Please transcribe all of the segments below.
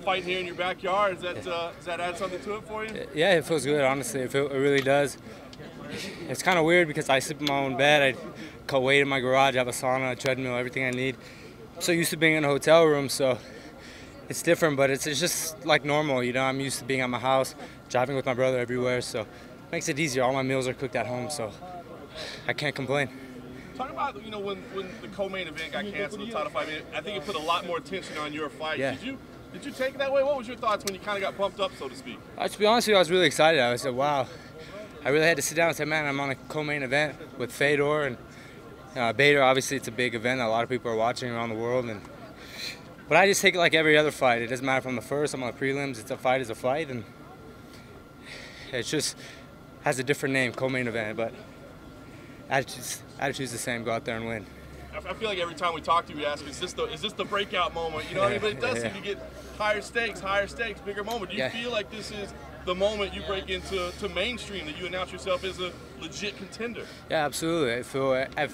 Fight here in your backyard, does that add something to it for you? Yeah, it feels good, honestly. It really does. It's kind of weird because I sleep in my own bed. I cut weight in my garage. I have a sauna, a treadmill, everything I need. I'm so used to being in a hotel room, so it's different, but it's just like normal, you know. I'm used to being at my house, driving with my brother everywhere, so it makes it easier. All my meals are cooked at home, so I can't complain. Talk about, you know, when the co-main event got canceled, the title fight, I think it put a lot more attention on your fight. Yeah. Did you take it that way? What was your thoughts when you kind of got pumped up, so to speak? To be honest with you, I was really excited. I said, wow. I really had to sit down and say, man, I'm on a co-main event with Fedor and Bader. Obviously, it's a big event that a lot of people are watching around the world. But I just take it like every other fight. It doesn't matter if I'm the first, I'm on the prelims. It's a fight is a fight. And it just has a different name, co-main event. But attitude's the same. Go out there and win. I feel like every time we talk to you, we ask, is this the breakout moment? You know what I mean? But it does seem to get higher stakes, bigger moment. Do you feel like this is the moment you break into mainstream, that you announce yourself as a legit contender? Yeah, absolutely.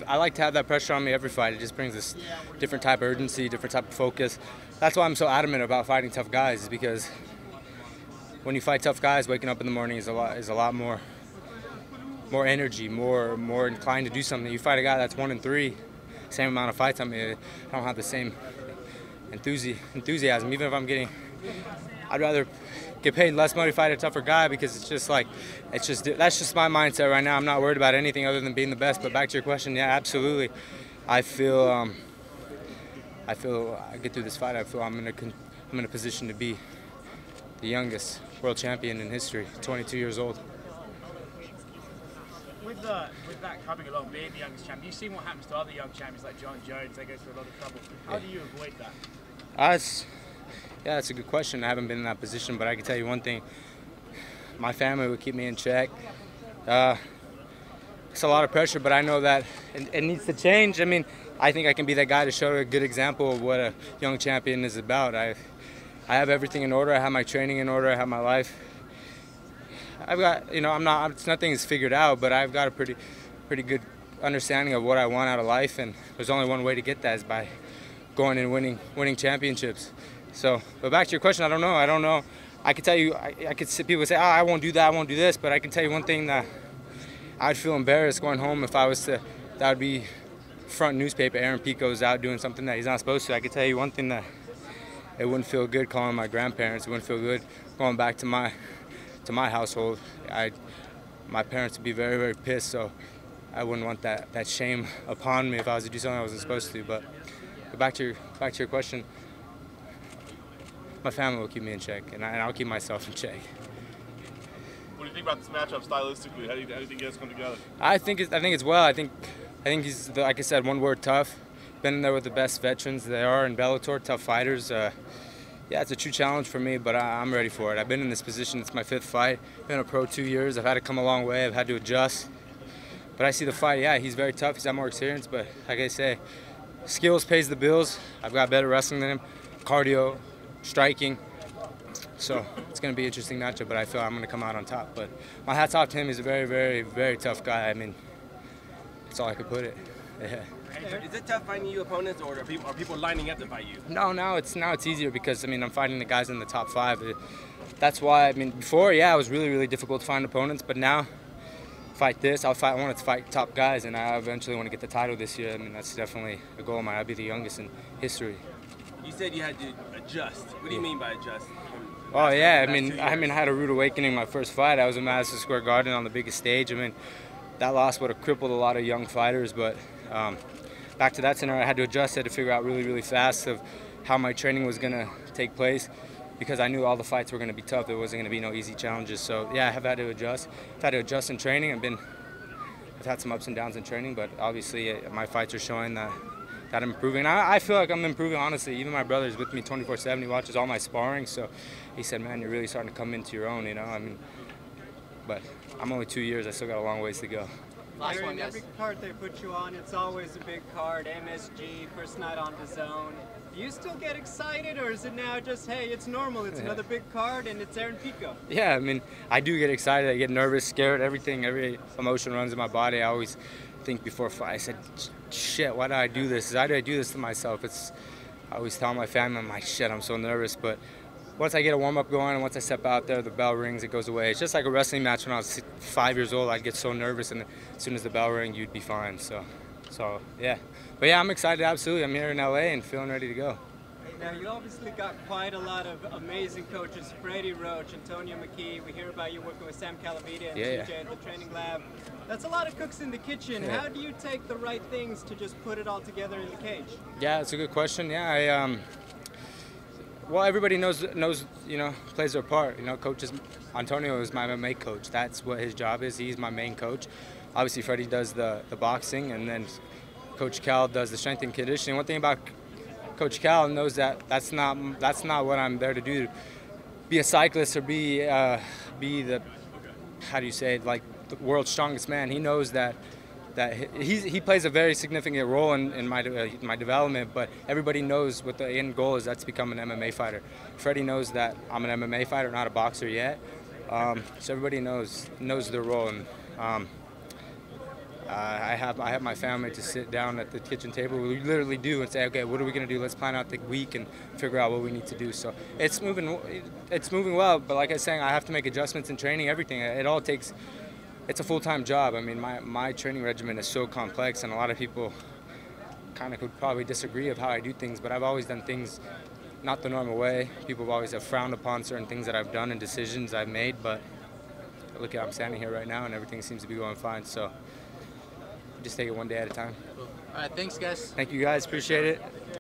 I like to have that pressure on me every fight. It just brings this different type of urgency, different type of focus. That's why I'm so adamant about fighting tough guys, is because when you fight tough guys, waking up in the morning is a lot more energy, more inclined to do something. You fight a guy that's 1-3. Same amount of fights. I mean, I don't have the same enthusiasm. Even if I'd rather get paid less money to fight a tougher guy, because it's just like, that's just my mindset right now. I'm not worried about anything other than being the best. But back to your question, yeah, absolutely. I feel I get through this fight. I feel I'm in a position to be the youngest world champion in history, 22 years old. With that coming along, being the youngest champion, you've seen what happens to other young champions like John Jones. They go through a lot of trouble. How do you avoid that? Yeah, that's a good question. I haven't been in that position, but I can tell you one thing. My family would keep me in check. It's a lot of pressure, but I know that it needs to change. I mean, I think I can be that guy to show a good example of what a young champion is about. I have everything in order. I have my training in order. I have my life. I've got, you know, nothing is figured out, but I've got a pretty good understanding of what I want out of life, and there's only one way to get that, is by going and winning championships. So, but back to your question, I don't know. I could tell you, I could see people say, oh, I won't do that, I won't do this, but I can tell you one thing, that I'd feel embarrassed going home if I was to, that would be front newspaper, Aaron Pico's out doing something that he's not supposed to. I could tell you one thing, that it wouldn't feel good calling my grandparents. It wouldn't feel good going back to my household. My parents would be very, very pissed, so I wouldn't want that shame upon me if I was to do something I wasn't supposed to. But back to your question, my family will keep me in check, and I'll keep myself in check. What do you think about this matchup stylistically? How do you think you guys come together? I think it's well. I think he's, like I said, one word, tough. Been in there with the best veterans there are in Bellator, tough fighters. Yeah, it's a true challenge for me, but I'm ready for it. I've been in this position. It's my 5th fight. Been a pro 2 years. I've had to come a long way. I've had to adjust. But I see the fight. Yeah, he's very tough. He's got more experience. But like I say, skills pays the bills. I've got better wrestling than him, cardio, striking. So it's going to be an interesting matchup, but I feel I'm going to come out on top. But my hat's off to him. He's a very, very, very tough guy. I mean, that's all I could put it. Yeah. Is it tough finding you opponents, or are people lining up to fight you? No, now it's easier, because I mean, I'm fighting the guys in the top 5. That's why, I mean, before, yeah, it was really, really difficult to find opponents, but now I wanted to fight top guys, and I eventually want to get the title this year. I mean, that's definitely a goal of mine. I'll be the youngest in history. You said you had to adjust. What do you mean by adjust? Oh yeah, I mean, I had a rude awakening my first fight. I was in Madison Square Garden on the biggest stage. I mean, that loss would have crippled a lot of young fighters, but back to that scenario, I had to adjust. I had to figure out really, really fast of how my training was going to take place, because I knew all the fights were going to be tough. There wasn't going to be no easy challenges. So yeah, I have had to adjust. I've had to adjust in training. I've had some ups and downs in training, but obviously my fights are showing that I'm improving. I feel like I'm improving, honestly. Even my brother's with me 24/7. He watches all my sparring, so he said, man, you're really starting to come into your own, you know. I mean, but I'm only 2 years. I still got a long ways to go. Last one, every card they put you on, it's always a big card. MSG, first night on DAZN. Do you still get excited, or is it now just, hey, it's normal, it's another big card, and it's Aaron Pico? Yeah, I mean, I do get excited. I get nervous, scared, everything, every emotion runs in my body. I always think before a fight, I said, shit, why do I do this? Why do I do this to myself? I always tell my family, I'm like, shit, I'm so nervous. But once I get a warm-up going and once I step out there, the bell rings, it goes away. It's just like a wrestling match when I was 5 years old. I'd get so nervous, and as soon as the bell rang, you'd be fine. So yeah. But yeah, I'm excited, absolutely. I'm here in LA and feeling ready to go. Now, you obviously got quite a lot of amazing coaches, Freddie Roach, Antonio McKee. We hear about you working with Sam Calavita and TJ at the training lab. That's a lot of cooks in the kitchen. How do you take the right things to just put it all together in the cage? Yeah, it's a good question. Yeah, well, everybody knows, plays their part. Coaches. Antonio is my MMA coach. That's what his job is. He's my main coach. Obviously, Freddie does the boxing, and then Coach Cal does the strength and conditioning. One thing about Coach Cal knows that's not what I'm there to do. Be a cyclist or be the, how do you say it, like the world's strongest man. He knows that he plays a very significant role in my development, but everybody knows what the end goal is. That's to become an MMA fighter. Freddie knows that I'm an MMA fighter, not a boxer yet. So everybody knows their role, and I have my family to sit down at the kitchen table. We literally do and say, okay, what are we going to do? Let's plan out the week and figure out what we need to do. So it's moving well. But like I was saying, I have to make adjustments in training, everything. It all takes. It's a full-time job. I mean, my training regimen is so complex, and a lot of people kind of could probably disagree of how I do things. But I've always done things not the normal way. People always have frowned upon certain things that I've done and decisions I've made. But look, I'm standing here right now, and everything seems to be going fine. So. Just take it one day at a time. All right, thanks, guys. Thank you, guys. Appreciate it.